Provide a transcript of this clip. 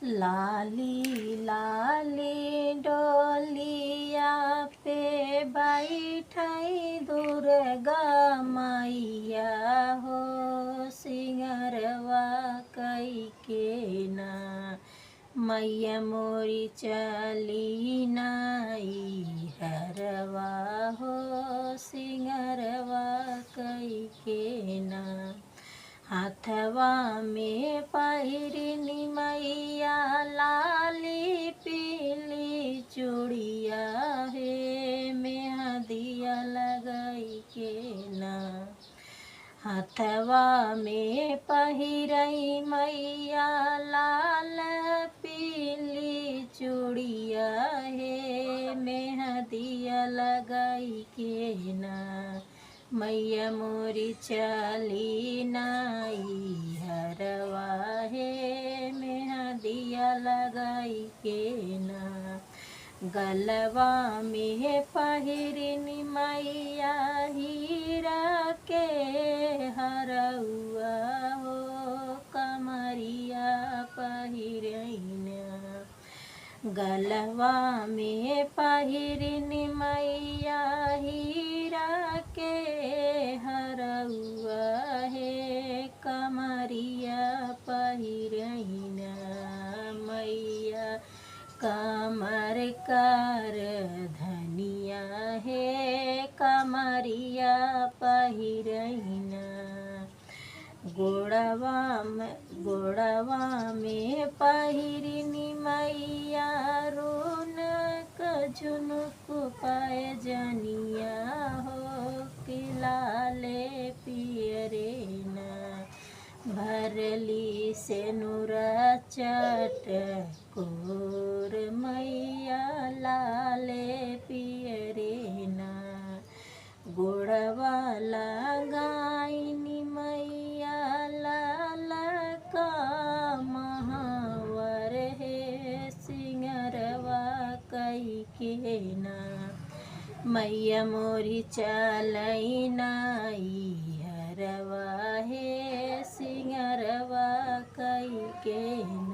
लाली लाली डोलिया पे बैठाई दुर्गा मैया हो, सिंगरवा कई के ना मैया मोरी चली नाई हरवा हो, सिंगरवा कई के ना। हाथवा में पहिरनी मैया लाली पीली चूड़िया हे, मेहंदिया लगाई के ना। हाथवा में पहिरई मैया लाल पीली चूड़िया हे, मेहंदिया लगाई के ना। मैया मोरी चली नाई हरवा हे, मेहंदिया लगाई के ना। गलवा में पहिरनी मैया हीरा के हरउआ हो, कमरिया पहिरैना। गलवा में पहिरनी मैया हीरा के हरउआ हे, कमरिया पहिरैना। मैया कमर कर धनिया हे, कमरिया पहिरैना। गोड़वा में पहिरनी मैया रौनक झुनुक पैजनिया हो, कि लाले पियरे ना। भरली से नुरा चटकोर मैया लाले पियरे ना। गोड़वा लगाईनी मैया लाल का महावर हे, सिंगरवा कई के ना। मैया मोरी चलई नाई हरवा हे, सिंगरवा कई के ना।